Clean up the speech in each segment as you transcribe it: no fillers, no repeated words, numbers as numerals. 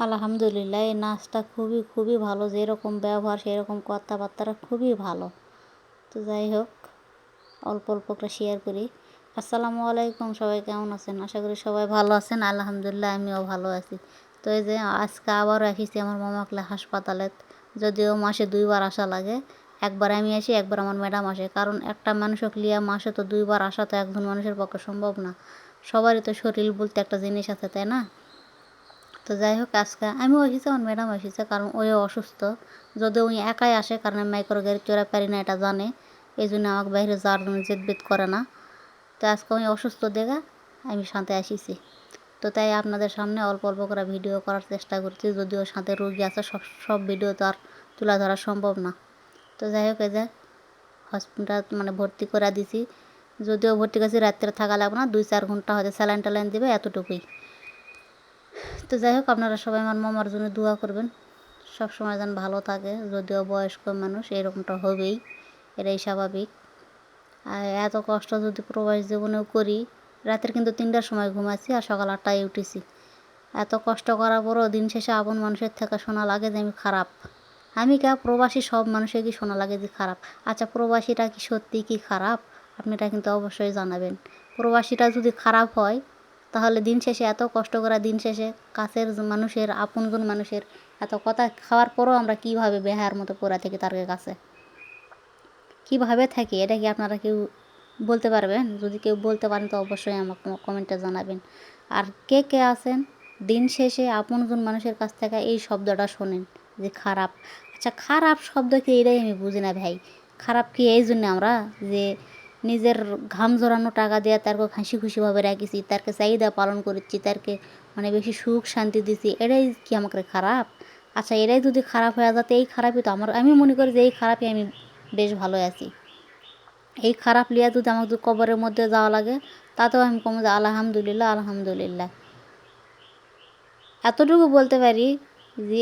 আলহামদুলিল্লাহ, এই নাচটা খুবই খুবই ভালো, যেরকম ব্যবহার সেরকম কথাবার্তা খুবই ভালো। তো যাই হোক, অল্প অল্প করে শেয়ার করি। আসসালামু আলাইকুম, সবাই কেমন আছেন? আশা করি সবাই ভালো আছেন। আলহামদুলিল্লাহ, আমিও ভালো আছি। তো এই যে আজকে আবারও এসেছি আমার মামাকলে হাসপাতালে। যদিও মাসে 2বার আসা লাগে, একবার আমি আসি, একবার আমার ম্যাডাম আসে। কারণ একটা মানুষক লিয়া মাসে তো 2বার আসা তো একজন মানুষের পক্ষে সম্ভব না। সবারই তো শরীর বলতে একটা জিনিস আছে, তাই না? তো যাই হোক, আজকে আমিও এসেছি, আমার ম্যাডাম এসেছে, কারণ ওও অসুস্থ। যদিও উনি একাই আসে, কারণ আমি মাইক্রো গাড়ি চড়া পারি না, এটা জানে। এই জন্য আমাকে বাইরে যাওয়ার জন্য জেদবেদ করে না। তো আজকে আমি অসুস্থ দেখে আমি সাথে আসিছি। তো তাই আপনাদের সামনে অল্প অল্প করে ভিডিও করার চেষ্টা করছি। যদিও সাথে রোগী আছে, সব ভিডিও তো আর তুলে ধরা সম্ভব না। তো যাই হোক, এই যে হসপিটাল ভর্তি করে দিছি। যদিও ভর্তি করছি, রাত্রে থাকা লাগবে না, 2-4 ঘন্টা হয়তো স্যালাইন ট্যালাইন দেবে, এতটুকুই। তো যাই হোক, আপনারা সবাই আমার মামার জন্য দোয়া করবেন, সব সময় যেন ভালো থাকে। যদিও বয়স্ক মানুষ, এরকমটা হবেই, এটাই স্বাভাবিক। আর এত কষ্ট যদি প্রবাস জীবনেও করি, রাতের কিন্তু 3টার সময় ঘুমাচ্ছি আর সকাল 8টায় উঠেছি। এত কষ্ট করার পরও দিন শেষে আপন মানুষের থেকে শোনা লাগে যে আমি খারাপ। আমি প্রবাসী সব মানুষের কি শোনা লাগে যে খারাপ? আচ্ছা, প্রবাসীটা কি সত্যি কি খারাপ? আপনারা কিন্তু অবশ্যই জানাবেন। প্রবাসীটা যদি খারাপ হয়, তাহলে দিন শেষে এত কষ্ট করা, দিন শেষে কাছের মানুষের, আপনজন মানুষের এত কথা খাওয়ার পরও আমরা কীভাবে বেহায়ার মতো পড়ে থাকি তার কাছে, কীভাবে থাকি, এটা কি আপনারা কেউ বলতে পারবেন? যদি কেউ বলতে পারেন তো অবশ্যই আমাকে কমেন্টে জানাবেন। আর কে কে আছেন দিন শেষে আপনজন মানুষের কাছ থেকে এই শব্দটা শোনেন যে খারাপ? আচ্ছা, খারাপ শব্দ কি? এটাই আমি বুঝি না ভাই। খারাপ কি এই জন্য আমরা যে নিজের ঘাম জড়ানো টাকা দিয়ে তারকে হাসি খুশিভাবে রাখিছি, তারকে চাহিদা পালন করেছি, তারকে বেশি সুখ শান্তি দিছি, এটাই কি আমাকে খারাপ? আচ্ছা, এটাই যদি খারাপ হয়ে যাতে, এই খারাপই তো আমি মনে করি যে এই খারাপই আমি বেশ ভালো আছি। এই খারাপ লিয়া যদি আমাকে যদি কবরের মধ্যে যাওয়া লাগে, তাতেও আমি কম যে আলহামদুলিল্লাহ, আলহামদুলিল্লাহ। এতটুকু বলতে পারি যে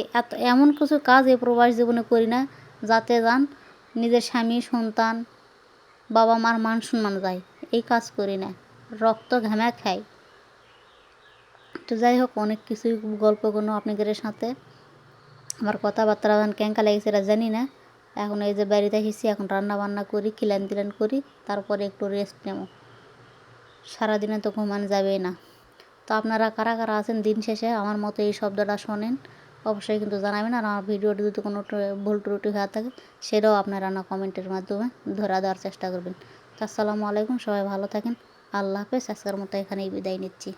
এমন কিছু কাজ এই প্রবাস জীবনে করি না যাতে নিজের স্বামী, সন্তান, বাবা মার মান সম্মান যায়। এই কাজ করি না, রক্ত ঘামা খাই। তো যাই হোক, অনেক কিছুই গল্প কোনো আপনাদের সাথে। আমার কথাবার্তা কেঙ্কা লেগেছে এটা জানি না। এখন এই যে বাড়িতে এসেছি, এখন রান্না বান্না করি, খিলান তিলান করি, তারপরে একটু রেস্ট নেব। সারাদিনে তো ঘুমানো যাবেই না। তো আপনারা কারা কারা আছেন দিন শেষে আমার মতো এই শব্দটা শোনেন, অবশ্যই কিন্তু জানাবেন। আর আমার ভিডিওটি যদি কোনো ভুল ত্রুটি হয়ে থাকে, সেটাও আপনারা না কমেন্টের মাধ্যমে ধরে দেওয়ার চেষ্টা করবেন। তো আসসালামু আলাইকুম, সবাই ভালো থাকেন। আল্লাহ হাফেজ। আজকের মতো এখানেই বিদায় নিচ্ছি।